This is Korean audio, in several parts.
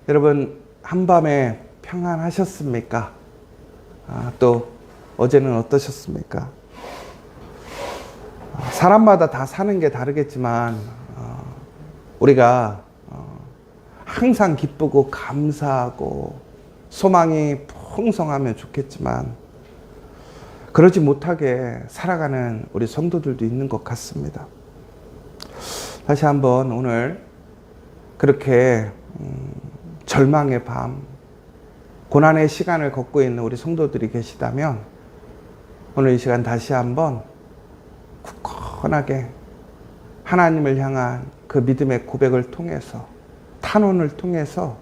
여러분, 한밤에 평안하셨습니까? 또 어제는 어떠셨습니까? 사람마다 다 사는 게 다르겠지만 우리가 항상 기쁘고 감사하고 소망이 풍성하면 좋겠지만 그러지 못하게 살아가는 우리 성도들도 있는 것 같습니다. 다시 한번 오늘 그렇게 절망의 밤, 고난의 시간을 걷고 있는 우리 성도들이 계시다면 오늘 이 시간 다시 한번 굳건하게 하나님을 향한 그 믿음의 고백을 통해서, 탄원을 통해서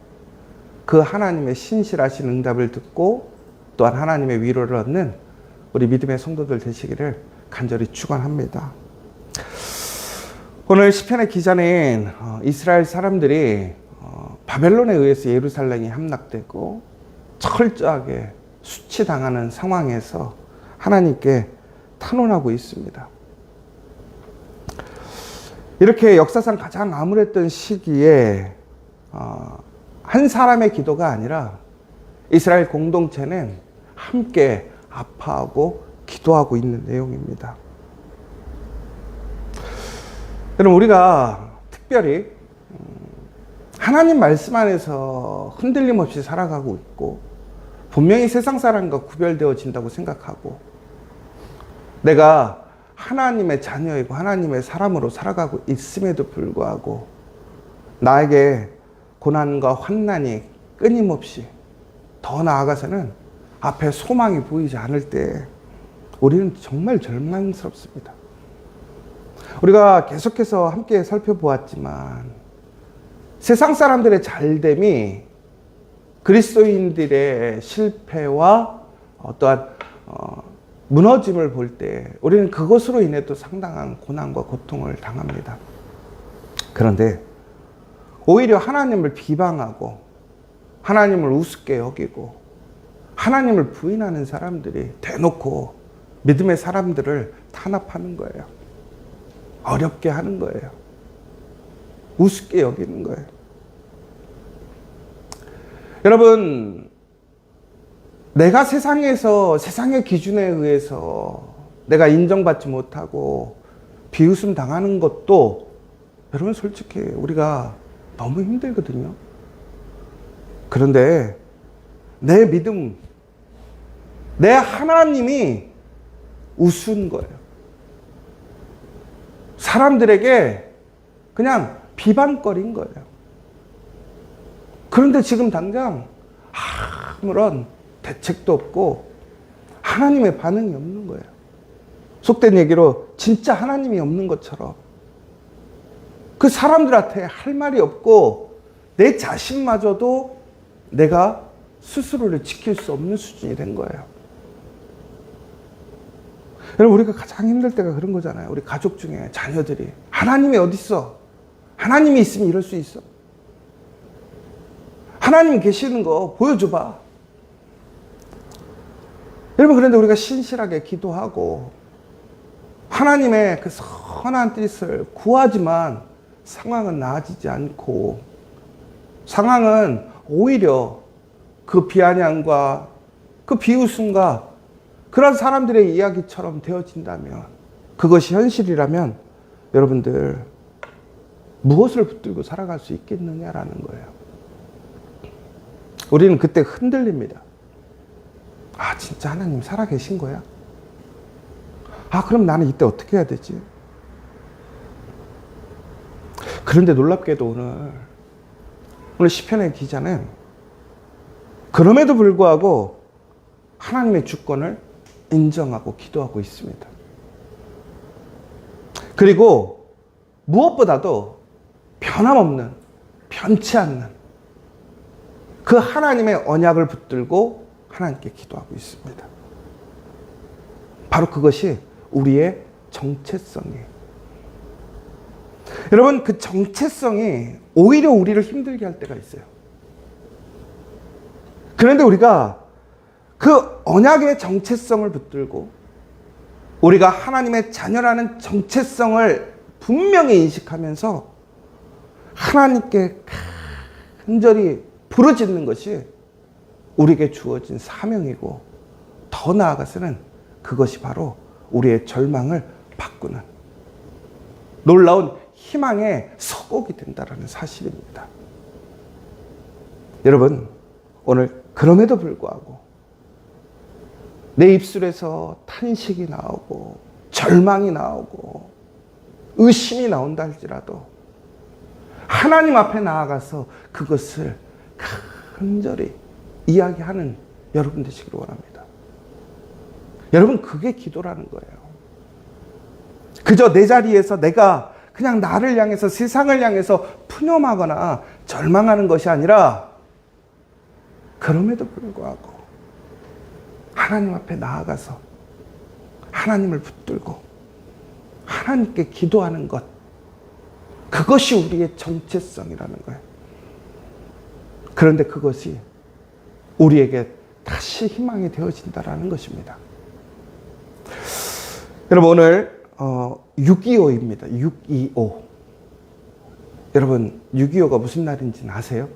그 하나님의 신실하신 응답을 듣고 또한 하나님의 위로를 얻는 우리 믿음의 성도들 되시기를 간절히 축원합니다. 오늘 시편의 기자는 이스라엘 사람들이 바벨론에 의해서 예루살렘이 함락되고 철저하게 수치당하는 상황에서 하나님께 탄원하고 있습니다. 이렇게 역사상 가장 암울했던 시기에 한 사람의 기도가 아니라 이스라엘 공동체는 함께 아파하고 기도하고 있는 내용입니다. 여러분, 우리가 특별히 하나님 말씀 안에서 흔들림 없이 살아가고 있고 분명히 세상 사람과 구별되어진다고 생각하고 내가 하나님의 자녀이고 하나님의 사람으로 살아가고 있음에도 불구하고 나에게 고난과 환난이 끊임없이, 더 나아가서는 앞에 소망이 보이지 않을 때 우리는 정말 절망스럽습니다. 우리가 계속해서 함께 살펴보았지만 세상 사람들의 잘됨이 그리스도인들의 실패와 어떠한 무너짐을 볼 때 우리는 그것으로 인해 또 상당한 고난과 고통을 당합니다. 그런데 오히려 하나님을 비방하고 하나님을 우습게 여기고 하나님을 부인하는 사람들이 대놓고 믿음의 사람들을 탄압하는 거예요. 어렵게 하는 거예요. 우습게 여기는 거예요. 여러분, 내가 세상에서 세상의 기준에 의해서 내가 인정받지 못하고 비웃음 당하는 것도 여러분 솔직히 우리가 너무 힘들거든요. 그런데 내 믿음, 내 하나님이 우스운 거예요. 사람들에게 그냥 비방거리인 거예요. 그런데 지금 당장 아무런 대책도 없고 하나님의 반응이 없는 거예요. 속된 얘기로 진짜 하나님이 없는 것처럼 그 사람들한테 할 말이 없고 내 자신마저도 내가 스스로를 지킬 수 없는 수준이 된 거예요. 여러분, 우리가 가장 힘들 때가 그런 거잖아요. 우리 가족 중에 자녀들이 하나님이 어디 있어? 하나님이 있으면 이럴 수 있어. 하나님 계시는 거 보여줘봐. 여러분, 그런데 우리가 신실하게 기도하고 하나님의 그 선한 뜻을 구하지만 상황은 나아지지 않고 상황은 오히려 그 비아냥과 그 비웃음과 그런 사람들의 이야기처럼 되어진다면, 그것이 현실이라면 여러분들 무엇을 붙들고 살아갈 수 있겠느냐라는 거예요. 우리는 그때 흔들립니다. 아, 진짜 하나님 살아계신 거야? 아, 그럼 나는 이때 어떻게 해야 되지? 그런데 놀랍게도 오늘 시편의 기자는 그럼에도 불구하고 하나님의 주권을 인정하고 기도하고 있습니다. 그리고 무엇보다도 변함없는, 변치 않는 그 하나님의 언약을 붙들고 하나님께 기도하고 있습니다. 바로 그것이 우리의 정체성이에요. 여러분, 그 정체성이 오히려 우리를 힘들게 할 때가 있어요. 그런데 우리가 그 언약의 정체성을 붙들고 우리가 하나님의 자녀라는 정체성을 분명히 인식하면서 하나님께 간절히 부르짖는 것이 우리에게 주어진 사명이고, 더 나아가서는 그것이 바로 우리의 절망을 바꾸는 놀라운 희망의 서곡이 된다는 사실입니다. 여러분, 오늘 그럼에도 불구하고 내 입술에서 탄식이 나오고 절망이 나오고 의심이 나온다 할지라도 하나님 앞에 나아가서 그것을 간절히 이야기하는 여러분 되시기를 원합니다. 여러분, 그게 기도라는 거예요. 그저 내 자리에서 내가 그냥 나를 향해서, 세상을 향해서 푸념하거나 절망하는 것이 아니라, 그럼에도 불구하고 하나님 앞에 나아가서 하나님을 붙들고 하나님께 기도하는 것, 그것이 우리의 정체성이라는 거예요. 그런데 그것이 우리에게 다시 희망이 되어진다는 것입니다. 여러분, 오늘 6.25입니다. 6.25. 여러분, 6.25가 무슨 날인지는 아세요?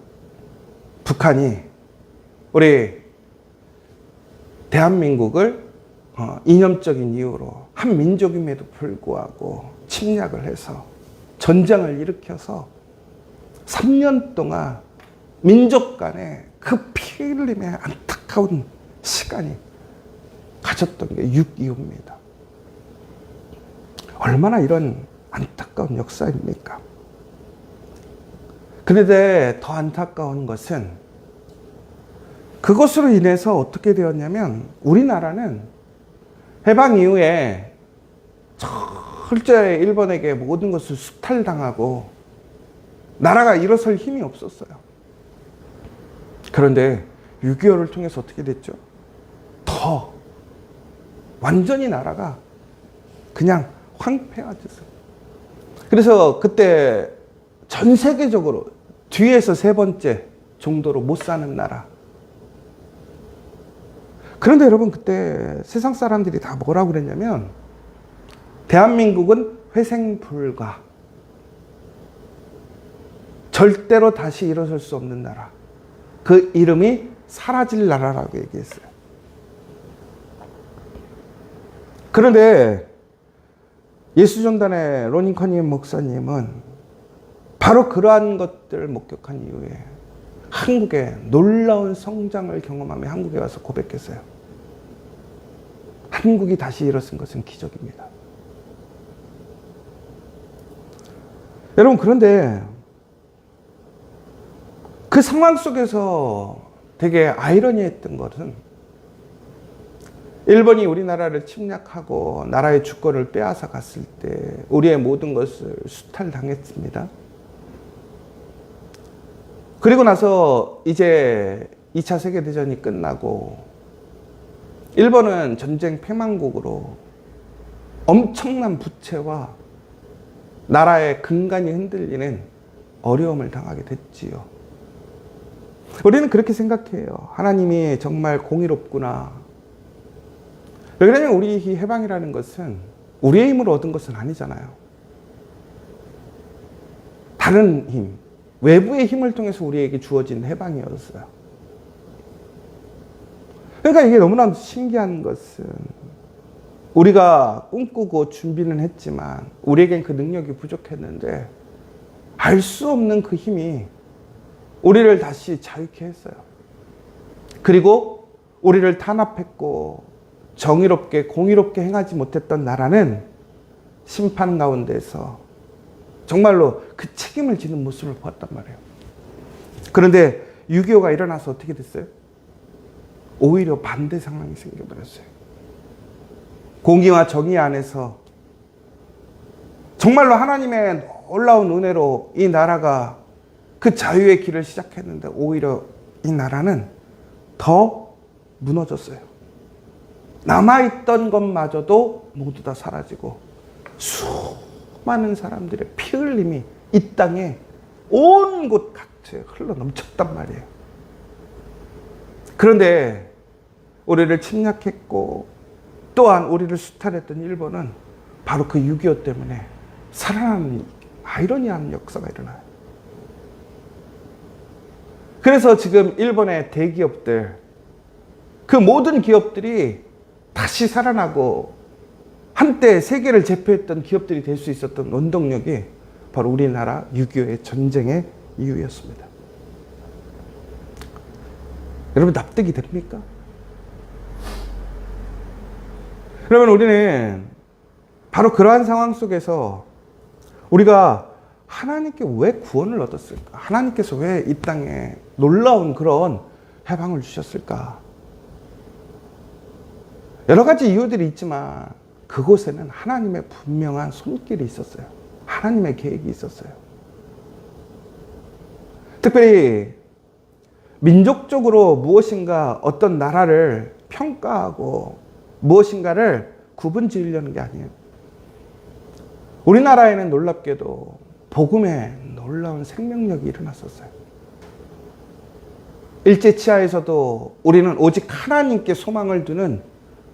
북한이 우리 대한민국을 이념적인 이유로 한 민족임에도 불구하고 침략을 해서 전쟁을 일으켜서 3년 동안 민족 간에 그 피 흘림의 안타까운 시간이 가졌던 게 6.25입니다. 얼마나 이런 안타까운 역사입니까? 그런데 더 안타까운 것은 그것으로 인해서 어떻게 되었냐면, 우리나라는 해방 이후에 철저히 일본에게 모든 것을 수탈당하고 나라가 일어설 힘이 없었어요. 그런데 6.25를 통해서 어떻게 됐죠? 더 완전히 나라가 그냥 황폐화됐어요. 그래서 그때 전 세계적으로 뒤에서 세 번째 정도로 못 사는 나라. 그런데 여러분, 그때 세상 사람들이 다 뭐라고 그랬냐면, 대한민국은 회생 불가, 절대로 다시 일어설 수 없는 나라, 그 이름이 사라질 나라라고 얘기했어요. 그런데 예수전단의 로닌 커니엠 목사님은 바로 그러한 것들을 목격한 이후에 한국의 놀라운 성장을 경험하며 한국에 와서 고백했어요. 한국이 다시 일어선 것은 기적입니다. 여러분, 그런데 그 상황 속에서 되게 아이러니했던 것은, 일본이 우리나라를 침략하고 나라의 주권을 빼앗아 갔을 때 우리의 모든 것을 수탈당했습니다. 그리고 나서 이제 2차 세계대전이 끝나고 일본은 전쟁 패망국으로 엄청난 부채와 나라의 근간이 흔들리는 어려움을 당하게 됐지요. 우리는 그렇게 생각해요. 하나님이 정말 공의롭구나. 왜 그러냐면 우리 이 해방이라는 것은 우리의 힘으로 얻은 것은 아니잖아요. 다른 힘, 외부의 힘을 통해서 우리에게 주어진 해방이었어요. 그러니까 이게 너무나 신기한 것은, 우리가 꿈꾸고 준비는 했지만 우리에겐 그 능력이 부족했는데 알 수 없는 그 힘이 우리를 다시 자유케 했어요. 그리고 우리를 탄압했고 정의롭게 공의롭게 행하지 못했던 나라는 심판 가운데서 정말로 그 책임을 지는 모습을 보았단 말이에요. 그런데 6.25가 일어나서 어떻게 됐어요? 오히려 반대 상황이 생겨버렸어요. 공의와 정의 안에서 정말로 하나님의 놀라운 은혜로 이 나라가 그 자유의 길을 시작했는데, 오히려 이 나라는 더 무너졌어요. 남아있던 것마저도 모두 다 사라지고 수많은 사람들의 피 흘림이 이 땅에 온 곳 각처에 흘러 넘쳤단 말이에요. 그런데 우리를 침략했고 또한 우리를 수탈했던 일본은 바로 그 6.25 때문에 살아나는 아이러니한 역사가 일어나요. 그래서 지금 일본의 대기업들, 그 모든 기업들이 다시 살아나고 한때 세계를 제패했던 기업들이 될 수 있었던 원동력이 바로 우리나라 6.25의 전쟁의 이유였습니다. 여러분 납득이 됩니까? 그러면 우리는 바로 그러한 상황 속에서 우리가 하나님께 왜 구원을 얻었을까? 하나님께서 왜 이 땅에 놀라운 그런 해방을 주셨을까? 여러 가지 이유들이 있지만 그곳에는 하나님의 분명한 손길이 있었어요. 하나님의 계획이 있었어요. 특별히 민족적으로 무엇인가 어떤 나라를 평가하고 무엇인가를 구분 지으려는 게 아니에요. 우리나라에는 놀랍게도 복음에 놀라운 생명력이 일어났었어요. 일제치하에서도 우리는 오직 하나님께 소망을 두는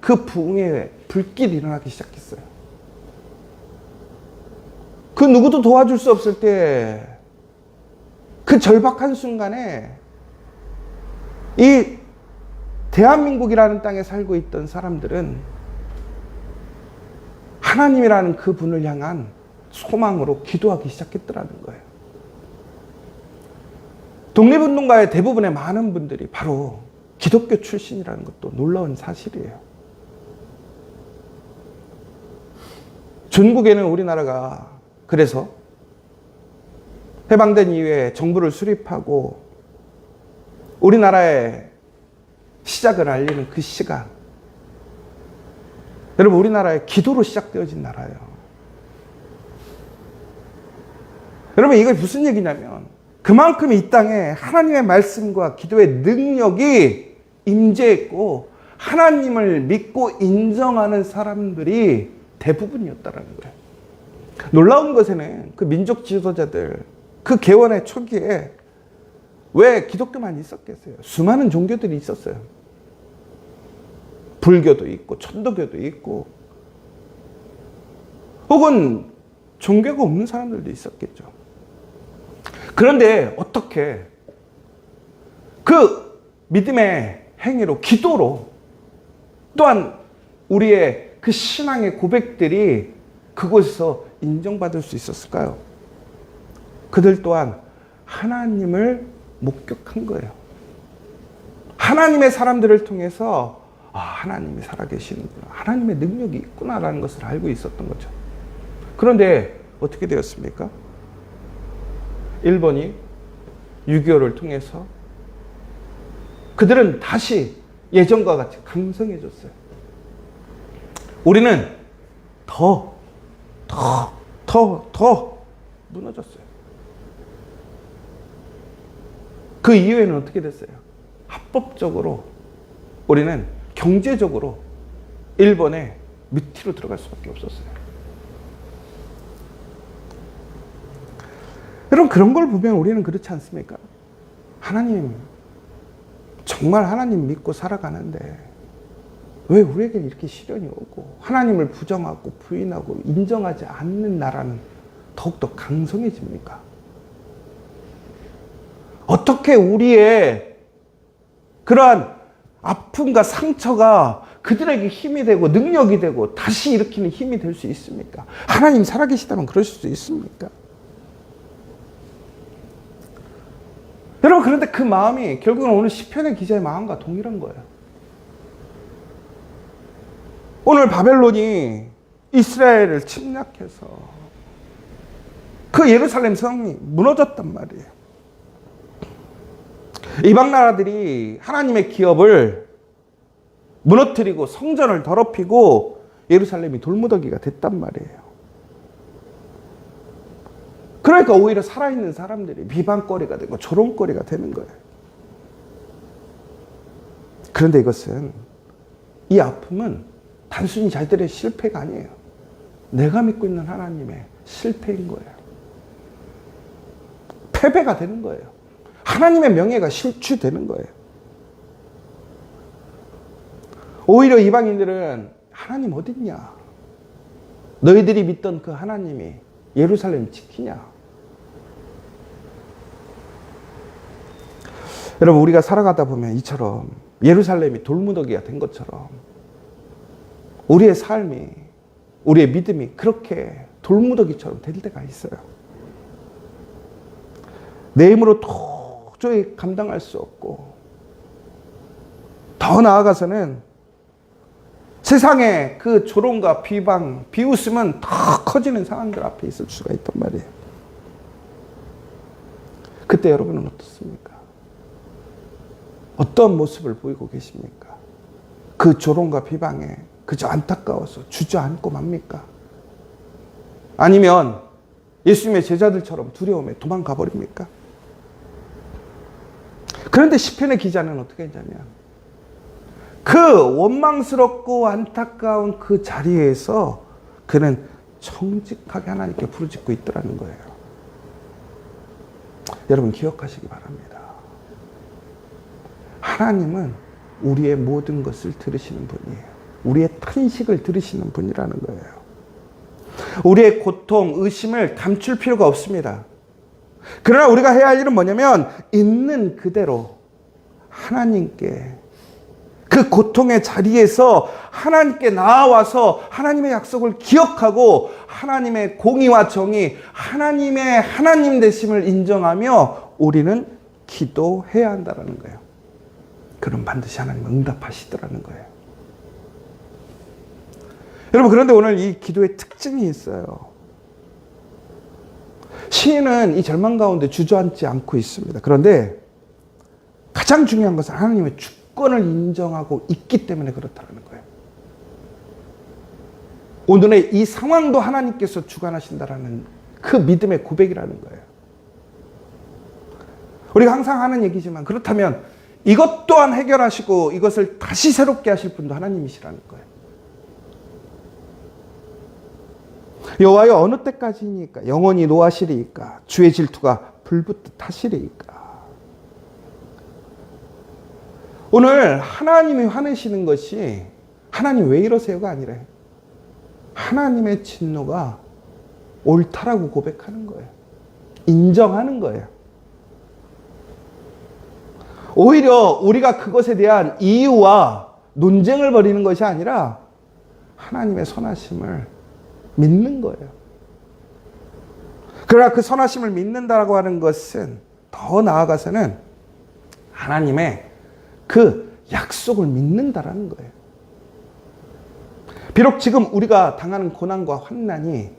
그 부흥의 불길이 일어나기 시작했어요. 그 누구도 도와줄 수 없을 때 그 절박한 순간에 이 대한민국이라는 땅에 살고 있던 사람들은 하나님이라는 그 분을 향한 소망으로 기도하기 시작했더라는 거예요. 독립운동가의 대부분의 많은 분들이 바로 기독교 출신이라는 것도 놀라운 사실이에요. 전국에는 우리나라가 그래서 해방된 이후에 정부를 수립하고 우리나라의 시작을 알리는 그 시간, 여러분 우리나라의 기도로 시작되어진 나라예요. 여러분 이게 무슨 얘기냐면 그만큼 이 땅에 하나님의 말씀과 기도의 능력이 임재했고 하나님을 믿고 인정하는 사람들이 대부분이었다는 거예요. 놀라운 것에는 그 민족 지도자들, 그 개원의 초기에 왜 기독교만 있었겠어요? 수많은 종교들이 있었어요. 불교도 있고 천도교도 있고 혹은 종교가 없는 사람들도 있었겠죠. 그런데 어떻게 그 믿음의 행위로, 기도로 또한 우리의 그 신앙의 고백들이 그곳에서 인정받을 수 있었을까요? 그들 또한 하나님을 목격한 거예요. 하나님의 사람들을 통해서 하나님이 살아계시는구나, 하나님의 능력이 있구나라는 것을 알고 있었던 거죠. 그런데 어떻게 되었습니까? 일본이 6.25를 통해서 그들은 다시 예전과 같이 강성해졌어요. 우리는 더 무너졌어요. 그 이후에는 어떻게 됐어요? 합법적으로 우리는 경제적으로 일본의 밑으로 들어갈 수밖에 없었어요. 여러분 그런 걸 보면 우리는 그렇지 않습니까? 하나님, 정말 하나님 믿고 살아가는데 왜 우리에게 이렇게 시련이 오고 하나님을 부정하고 부인하고 인정하지 않는 나라는 더욱더 강성해집니까? 어떻게 우리의 그러한 아픔과 상처가 그들에게 힘이 되고 능력이 되고 다시 일으키는 힘이 될 수 있습니까? 하나님 살아계시다면 그러실 수 있습니까? 여러분 그런데 그 마음이 결국은 오늘 시편의 기자의 마음과 동일한 거예요. 오늘 바벨론이 이스라엘을 침략해서 그 예루살렘 성이 무너졌단 말이에요. 이방 나라들이 하나님의 기업을 무너뜨리고 성전을 더럽히고 예루살렘이 돌무더기가 됐단 말이에요. 그러니까 오히려 살아있는 사람들이 비방거리가 되고 조롱거리가 되는 거예요. 그런데 이것은, 이 아픔은 단순히 자기들의 실패가 아니에요. 내가 믿고 있는 하나님의 실패인 거예요. 패배가 되는 거예요. 하나님의 명예가 실추되는 거예요. 오히려 이방인들은 하나님 어딨냐? 너희들이 믿던 그 하나님이 예루살렘 지키냐? 여러분, 우리가 살아가다 보면 이처럼 예루살렘이 돌무더기가 된 것처럼 우리의 삶이, 우리의 믿음이 그렇게 돌무더기처럼 될 때가 있어요. 내 힘으로 도저히 감당할 수 없고, 더 나아가서는 세상의 그 조롱과 비방, 비웃음은 더 커지는 상황들 앞에 있을 수가 있단 말이에요. 그때 여러분은 어떻습니까? 어떤 모습을 보이고 계십니까? 그 조롱과 비방에 그저 안타까워서 주저앉고 맙니까? 아니면 예수님의 제자들처럼 두려움에 도망가 버립니까? 그런데 시편의 기자는 어떻게 했냐면 그 원망스럽고 안타까운 그 자리에서 그는 정직하게 하나님께 부르짖고 있더라는 거예요. 여러분, 기억하시기 바랍니다. 하나님은 우리의 모든 것을 들으시는 분이에요. 우리의 탄식을 들으시는 분이라는 거예요. 우리의 고통, 의심을 감출 필요가 없습니다. 그러나 우리가 해야 할 일은 뭐냐면 있는 그대로 하나님께, 그 고통의 자리에서 하나님께 나아와서 하나님의 약속을 기억하고 하나님의 공의와 정의, 하나님의 하나님 되심을 인정하며 우리는 기도해야 한다는 거예요. 그럼 반드시 하나님은 응답하시더라는 거예요. 여러분, 그런데 오늘 이 기도의 특징이 있어요. 시인은 이 절망 가운데 주저앉지 않고 있습니다. 그런데 가장 중요한 것은 하나님의 주권을 인정하고 있기 때문에 그렇다는 거예요. 오늘의 이 상황도 하나님께서 주관하신다라는 그 믿음의 고백이라는 거예요. 우리가 항상 하는 얘기지만, 그렇다면 이것 또한 해결하시고 이것을 다시 새롭게 하실 분도 하나님이시라는 거예요. 여호와여, 어느 때까지니까? 영원히 노하시리이까? 주의 질투가 불붙듯 하시리이까? 오늘 하나님이 화내시는 것이 하나님 왜 이러세요가 아니라 하나님의 진노가 옳다라고 고백하는 거예요. 인정하는 거예요. 오히려 우리가 그것에 대한 이유와 논쟁을 벌이는 것이 아니라 하나님의 선하심을 믿는 거예요. 그러나 그 선하심을 믿는다라고 하는 것은 더 나아가서는 하나님의 그 약속을 믿는다라는 거예요. 비록 지금 우리가 당하는 고난과 환난이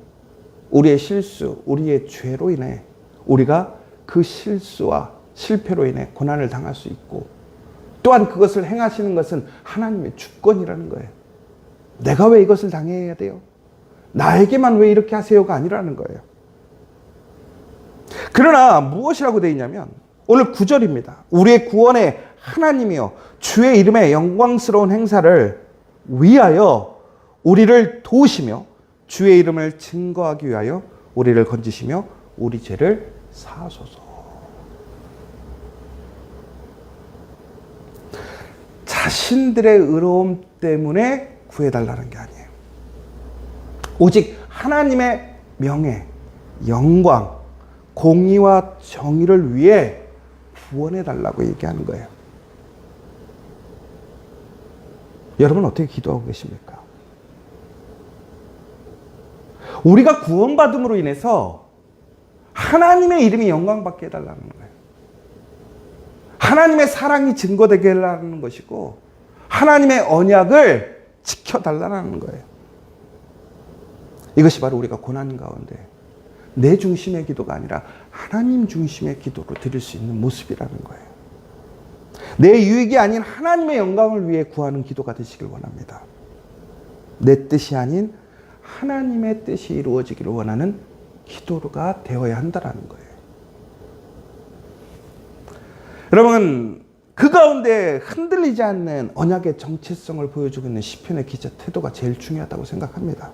우리의 실수, 우리의 죄로 인해 우리가 그 실수와 실패로 인해 고난을 당할 수 있고, 또한 그것을 행하시는 것은 하나님의 주권이라는 거예요. 내가 왜 이것을 당해야 돼요? 나에게만 왜 이렇게 하세요가 아니라는 거예요. 그러나 무엇이라고 되어 있냐면 오늘 9절입니다. 우리의 구원의 하나님이여 주의 이름의 영광스러운 행사를 위하여 우리를 도우시며 주의 이름을 증거하기 위하여 우리를 건지시며 우리 죄를 사하소서. 자신들의 의로움 때문에 구해달라는 게 아니에요. 오직 하나님의 명예, 영광, 공의와 정의를 위해 구원해달라고 얘기하는 거예요. 여러분, 어떻게 기도하고 계십니까? 우리가 구원받음으로 인해서 하나님의 이름이 영광받게 해달라는 거예요. 하나님의 사랑이 증거되게 해달라는 것이고 하나님의 언약을 지켜달라는 거예요. 이것이 바로 우리가 고난 가운데 내 중심의 기도가 아니라 하나님 중심의 기도로 드릴 수 있는 모습이라는 거예요. 내 유익이 아닌 하나님의 영광을 위해 구하는 기도가 되시길 원합니다. 내 뜻이 아닌 하나님의 뜻이 이루어지기를 원하는 기도가 되어야 한다는 거예요. 여러분, 그 가운데 흔들리지 않는 언약의 정체성을 보여주고 있는 시편의 기자 태도가 제일 중요하다고 생각합니다.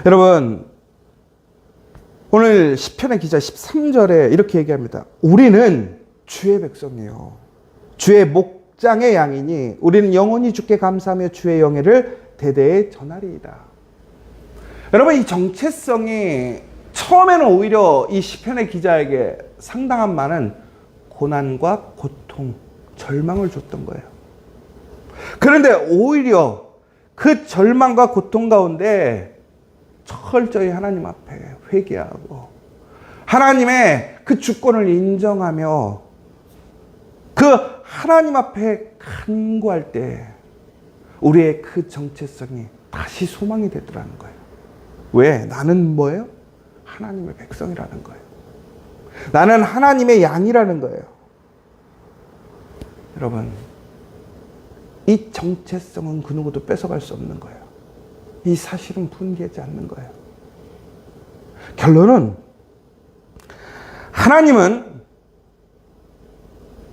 여러분, 오늘 시편의 기자 13절에 이렇게 얘기합니다. 우리는 주의 백성이요 주의 목장의 양이니 우리는 영원히 주께 감사하며 주의 영예를 대대에 전하리이다. 여러분, 이 정체성이 처음에는 오히려 이 시편의 기자에게 상당한 많은 고난과 고통, 절망을 줬던 거예요. 그런데 오히려 그 절망과 고통 가운데 철저히 하나님 앞에 회개하고 하나님의 그 주권을 인정하며 그 하나님 앞에 간구할 때 우리의 그 정체성이 다시 소망이 되더라는 거예요. 왜? 나는 뭐예요? 하나님의 백성이라는 거예요. 나는 하나님의 양이라는 거예요. 여러분, 이 정체성은 그 누구도 뺏어갈 수 없는 거예요. 이 사실은 분개하지 않는 거예요. 결론은 하나님은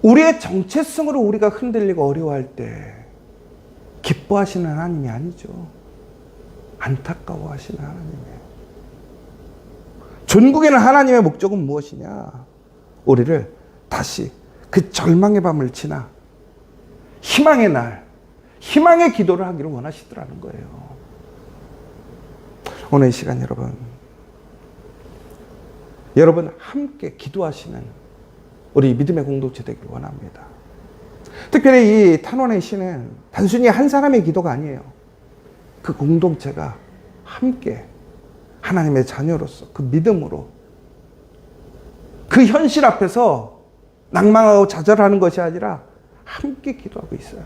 우리의 정체성으로 우리가 흔들리고 어려워할 때 기뻐하시는 하나님이 아니죠. 안타까워하시는 하나님이에요. 전국에는 하나님의 목적은 무엇이냐? 우리를 다시 그 절망의 밤을 지나 희망의 날, 희망의 기도를 하기를 원하시더라는 거예요. 오늘 이 시간 여러분 함께 기도하시는 우리 믿음의 공동체 되기를 원합니다. 특별히 이 탄원의 시는 단순히 한 사람의 기도가 아니에요. 그 공동체가 함께 하나님의 자녀로서 그 믿음으로 그 현실 앞에서 낭망하고 좌절하는 것이 아니라 함께 기도하고 있어요.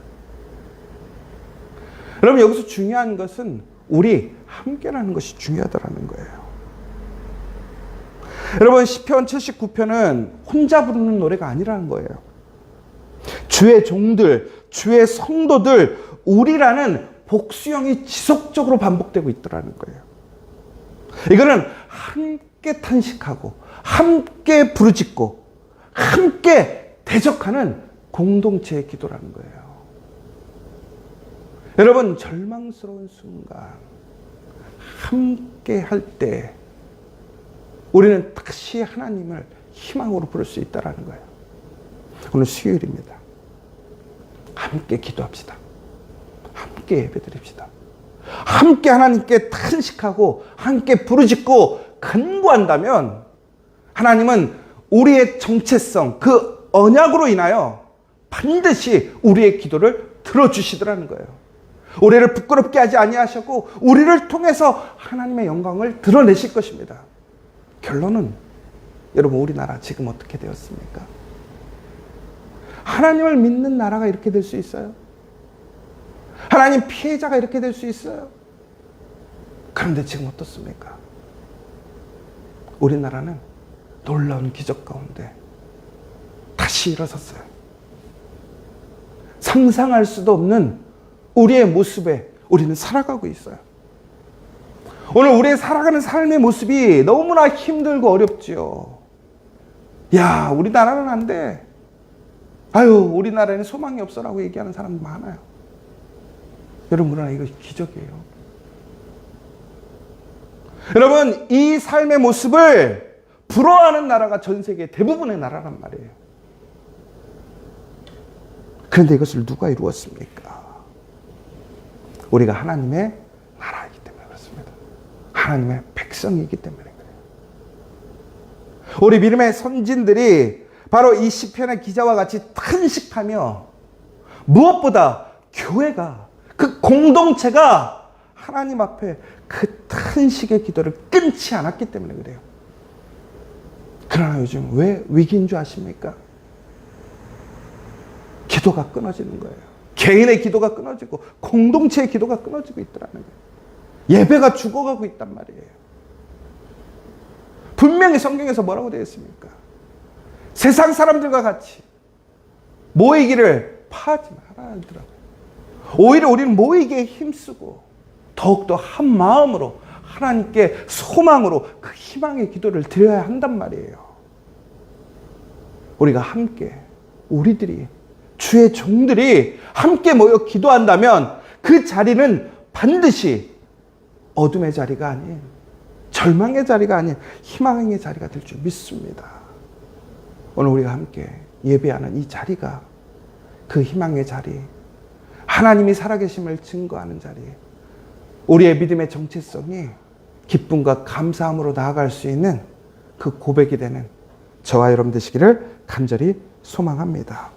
여러분, 여기서 중요한 것은 우리 함께라는 것이 중요하다는 거예요. 여러분, 시편 79편은 혼자 부르는 노래가 아니라는 거예요. 주의 종들, 주의 성도들, 우리라는 복수형이 지속적으로 반복되고 있더라는 거예요. 이거는 함께 탄식하고 함께 부르짖고 함께 대적하는 공동체의 기도라는 거예요. 여러분, 절망스러운 순간 함께 할 때 우리는 다시 하나님을 희망으로 부를 수 있다는 거예요. 오늘 수요일입니다. 함께 기도합시다. 함께 예배드립시다. 함께 하나님께 탄식하고 함께 부르짖고 간구한다면 하나님은 우리의 정체성, 그 언약으로 인하여 반드시 우리의 기도를 들어주시더라는 거예요. 우리를 부끄럽게 하지 아니하셨고 우리를 통해서 하나님의 영광을 드러내실 것입니다. 결론은 여러분, 우리나라 지금 어떻게 되었습니까? 하나님을 믿는 나라가 이렇게 될 수 있어요? 하나님 피해자가 이렇게 될 수 있어요? 그런데 지금 어떻습니까? 우리나라는 놀라운 기적 가운데 다시 일어섰어요. 상상할 수도 없는 우리의 모습에 우리는 살아가고 있어요. 오늘 우리의 살아가는 삶의 모습이 너무나 힘들고 어렵지요. 야, 우리나라는 안 돼. 아유, 우리나라에는 소망이 없어라고 얘기하는 사람도 많아요. 여러분, 그러나 이것이 기적이에요. 여러분, 이 삶의 모습을 부러워하는 나라가 전 세계 대부분의 나라란 말이에요. 그런데 이것을 누가 이루었습니까? 우리가 하나님의 나라이기 때문에 그렇습니다. 하나님의 백성이기 때문에 그래요. 우리 믿음의 선진들이 바로 이 시편의 기자와 같이 탄식하며 무엇보다 교회가, 그 공동체가 하나님 앞에 그 탄식의 기도를 끊지 않았기 때문에 그래요. 그러나 요즘 왜 위기인 줄 아십니까? 기도가 끊어지는 거예요. 개인의 기도가 끊어지고 공동체의 기도가 끊어지고 있더라는 거예요. 예배가 죽어가고 있단 말이에요. 분명히 성경에서 뭐라고 되어 있습니까? 세상 사람들과 같이 모이기를 파하지 말아야 하더라고요. 오히려 우리는 모이기에 힘쓰고 더욱더 한 마음으로 하나님께 소망으로 그 희망의 기도를 드려야 한단 말이에요. 우리가 함께, 우리들이, 주의 종들이 함께 모여 기도한다면 그 자리는 반드시 어둠의 자리가 아닌, 절망의 자리가 아닌 희망의 자리가 될 줄 믿습니다. 오늘 우리가 함께 예배하는 이 자리가 그 희망의 자리, 하나님이 살아계심을 증거하는 자리, 우리의 믿음의 정체성이 기쁨과 감사함으로 나아갈 수 있는 그 고백이 되는 저와 여러분 되시기를 간절히 소망합니다.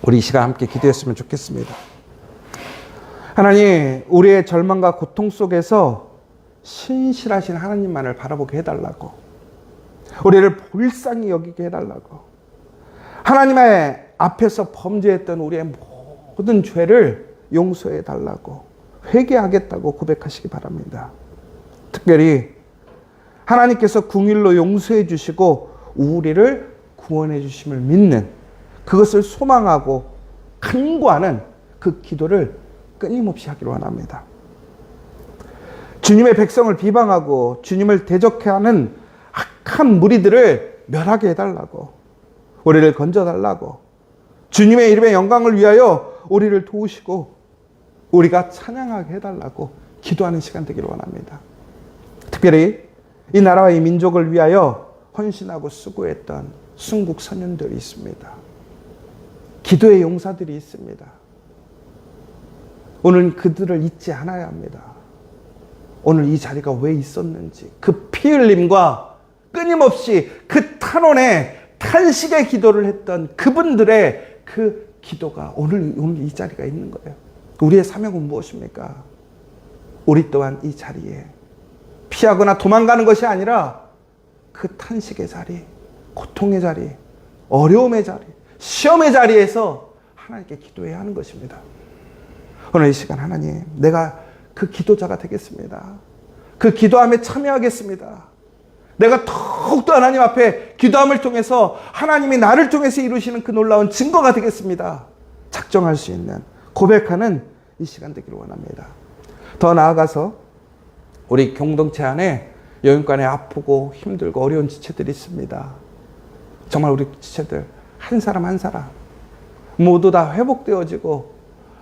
우리 이 시간 함께 기도했으면 좋겠습니다. 하나님, 우리의 절망과 고통 속에서 신실하신 하나님만을 바라보게 해달라고, 우리를 불쌍히 여기게 해달라고, 하나님의 앞에서 범죄했던 우리의 모든 죄를 용서해 달라고, 회개하겠다고 고백하시기 바랍니다. 특별히 하나님께서 궁일로 용서해 주시고 우리를 구원해 주심을 믿는, 그것을 소망하고 간구하는 그 기도를 끊임없이 하기를 원합니다. 주님의 백성을 비방하고 주님을 대적해하는 악한 무리들을 멸하게 해달라고, 우리를 건져달라고, 주님의 이름의 영광을 위하여 우리를 도우시고 우리가 찬양하게 해달라고 기도하는 시간 되기를 원합니다. 특별히 이 나라와 이 민족을 위하여 헌신하고 수고했던 순국 선현들이 있습니다. 기도의 용사들이 있습니다. 오늘 그들을 잊지 않아야 합니다. 오늘 이 자리가 왜 있었는지, 그 피 흘림과 끊임없이 그 탄원의 탄식의 기도를 했던 그분들의 그 기도가 오늘 이 자리가 있는 거예요. 우리의 사명은 무엇입니까? 우리 또한 이 자리에 피하거나 도망가는 것이 아니라 그 탄식의 자리, 고통의 자리, 어려움의 자리, 시험의 자리에서 하나님께 기도해야 하는 것입니다. 오늘 이 시간 하나님, 내가 그 기도자가 되겠습니다. 그 기도함에 참여하겠습니다. 내가 더욱더 하나님 앞에 기도함을 통해서 하나님이 나를 통해서 이루시는 그 놀라운 증거가 되겠습니다. 작정할 수 있는, 고백하는 이 시간 되기를 원합니다. 더 나아가서 우리 공동체 안에 여인간에 아프고 힘들고 어려운 지체들이 있습니다. 정말 우리 지체들 한 사람 한 사람 모두 다 회복되어지고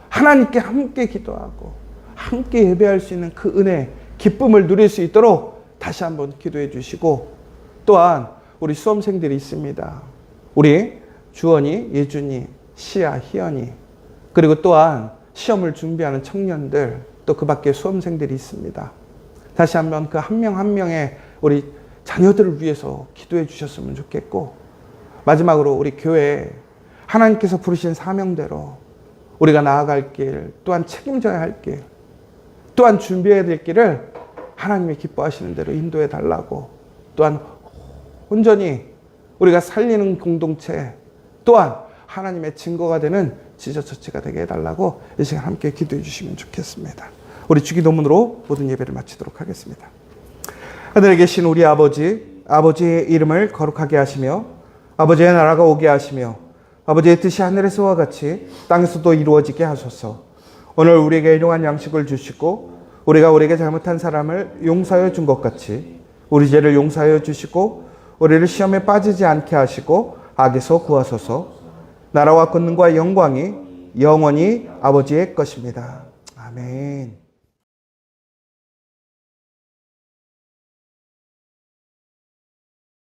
하나님께 함께 기도하고 함께 예배할 수 있는 그 은혜, 기쁨을 누릴 수 있도록 다시 한번 기도해 주시고, 또한 우리 수험생들이 있습니다. 우리 주원이, 예준이, 시아, 희연이, 그리고 또한 시험을 준비하는 청년들, 또 그 밖에 수험생들이 있습니다. 다시 한번 그 한 명 한 명의 우리 자녀들을 위해서 기도해 주셨으면 좋겠고, 마지막으로 우리 교회 하나님께서 부르신 사명대로 우리가 나아갈 길, 또한 책임져야 할 길, 또한 준비해야 될 길을 하나님이 기뻐하시는 대로 인도해 달라고, 또한 온전히 우리가 살리는 공동체, 또한 하나님의 증거가 되는 지저처치가 되게 해달라고 이 시간 함께 기도해 주시면 좋겠습니다. 우리 주기도문으로 모든 예배를 마치도록 하겠습니다. 하늘에 계신 우리 아버지, 아버지의 이름을 거룩하게 하시며 아버지의 나라가 오게 하시며 아버지의 뜻이 하늘에서와 같이 땅에서도 이루어지게 하소서. 오늘 우리에게 일용할 양식을 주시고 우리가 우리에게 잘못한 사람을 용서하여 준 것 같이 우리 죄를 용서하여 주시고 우리를 시험에 빠지지 않게 하시고 악에서 구하소서. 나라와 권능과 영광이 영원히 아버지의 것입니다. 아멘.